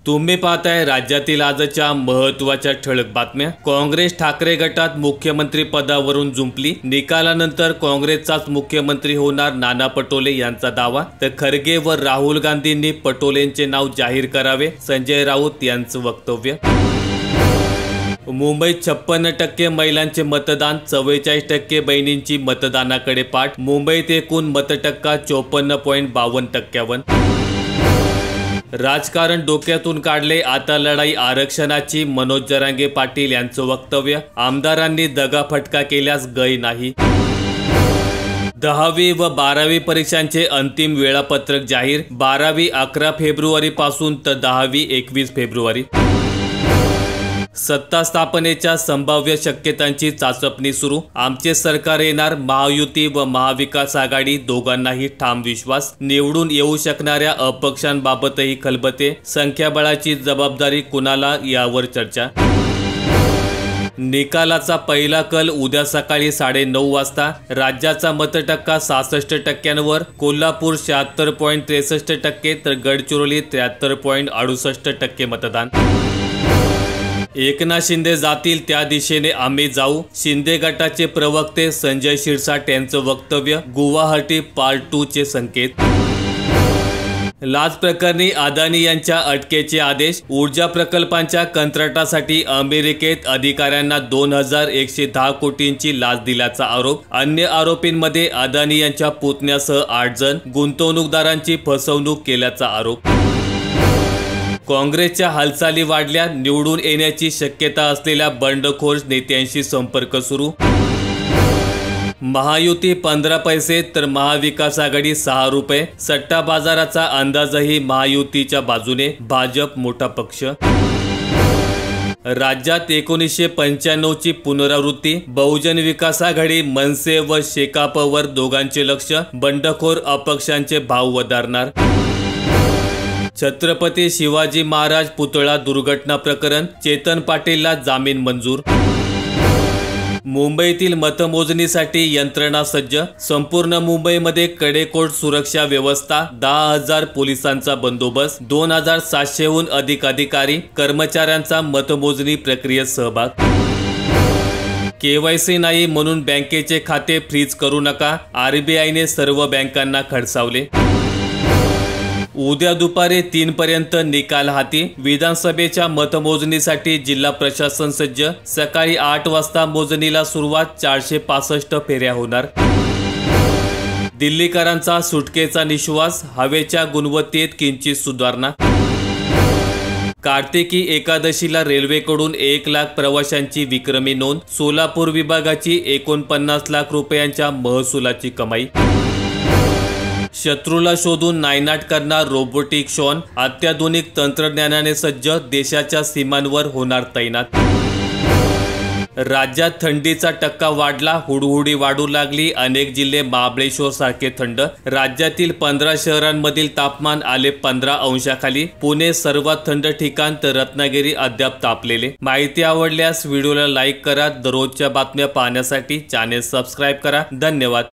तुम्ही पाहताय राज्यातील आजच्या महत्त्वाच्या ठळक बातम्या। काँग्रेस ठाकरे गटात मुख्यमंत्री पदावरून जुंपली। निकालानंतर काँग्रेसचाच मुख्यमंत्री होणार नाना पटोले यांचा दावा। तर खरगे व राहुल गांधींनी पटोलेंचे नाव जाहीर करावे, संजय राऊत यांचं वक्तव्य। मुंबईत 56% महिलांचे मतदान, 44% बहिणींची मतदानाकडे पाठ। मुंबईत एकूण मतटक्का 54.52%। राजकारण डोक्यातून काढले, आता लढाई आरक्षणाची, मनोज जरांगे पाटील यांचं वक्तव्य। आमदारांनी दगाफटका केल्यास गय नाही। 10वी व 12वी परीक्षांचे अंतिम वेळापत्रक जाहीर। 12वी 11 फेब्रुवारी पासून तर 10वी 21 फेब्रुवारी। सत्ता स्थापनेच्या संभाव्य शक्यतांची चाचपणी सुरू। आमचे सरकार येणार, महायुती व महाविकास आघाडी दोघांनाही ठाम विश्वास। निवडून येऊ शकणाऱ्या अपक्षांबाबतही खलबते, संख्याबळाची जबाबदारी कुणाला यावर चर्चा। निकालाचा पहिला कल उद्या सकाळी 9:30 वाजता। राज्याचा मतटक्का 66%वर, कोल्हापूर 76.63% तर गडचिरोली 73.68% मतदान। एकनाथ शिंदे जातील त्या दिशेने आम्ही जाऊ, शिंदे गटाचे प्रवक्ते संजय शिरसाट यांचं वक्तव्य। गुवाहाटी पार्ट 2 चे संकेत। लाच प्रकरणी अदानी यांच्या अटकेचे आदेश। ऊर्जा प्रकल्पांच्या कंत्राटासाठी अमेरिकेत अधिकाऱ्यांना 2110 कोटींची लाच दिल्याचा आरोप। अन्य आरोपींमध्ये अदानी यांच्या पुतण्यासह 8 जण। गुंतवणूकदारांची फसवणूक केल्याचा आरोप। काँग्रेसच्या हालचाली वाढल्या, निवडून येण्याची शक्यता असलेल्या बंडखोर नेत्यांशी संपर्क सुरू। महायुती 15 पैसे तर महाविकास आघाडी 6 रुपये। सट्टा बाजाराचा अंदाजही महायुतीच्या बाजूने, भाजप मोठा पक्ष। राज्यात 1995 ची पुनरावृत्ती। बहुजन विकास आघाडी, मनसे व शेकापवर दोघांचे लक्ष। बंडखोर अपक्षांचे भाव वधारणार। छत्रपती शिवाजी महाराज पुतळा दुर्घटना प्रकरण, चेतन पाटीलला जामीन मंजूर। मुंबईतील मतमोजणीसाठी यंत्रणा सज्ज। संपूर्ण मुंबईमध्ये कडेकोट सुरक्षा व्यवस्था। 10,000 पोलिसांचा बंदोबस्त। 2700हून अधिक अधिकारी कर्मचाऱ्यांचा मतमोजणी प्रक्रियेत सहभाग। KYC नाही म्हणून बँकेचे खाते फ्रीज करू नका, RBIने सर्व बँकांना खडसावले। उद्या दुपारी 3 पर्यंत निकाल हाती। विधानसभेच्या मतमोजणीसाठी जिल्हा प्रशासन सज्ज। सकाळी 8 वाजता मोजणीला सुरुवात। 465 फेऱ्या होणार। दिल्लीकरांचा सुटकेचा निश्वास, हवेच्या गुणवत्तेत किंचित सुधारणा। कार्तिकी एकादशीला रेल्वेकडून 1 लाख प्रवाशांची विक्रमी नोंद। सोलापूर विभागाची 49 लाख रुपयांच्या महसुलाची कमाई। शत्रूला शोधून नायनाट करणार रोबोटिक शॉन, अत्याधुनिक तंत्रज्ञानाने सज्ज, देशाच्या सीमांवर होणार तैनात। राज्यात थंडीचा टक्का वाढला, हुडहुडी वाढू लागली, अनेक जिल्हे महाबळेश्वर सारखे थंड। राज्यातील 15 शहरांमधील तापमान आले 15 अंशाखाली। पुणे सर्वात थंड ठिकाण तर रत्नागिरी अद्याप तापलेले। माहिती आवडल्यास व्हिडिओला लाईक करा। दररोजच्या बातम्या पाहण्यासाठी चॅनेल सबस्क्राईब करा। धन्यवाद।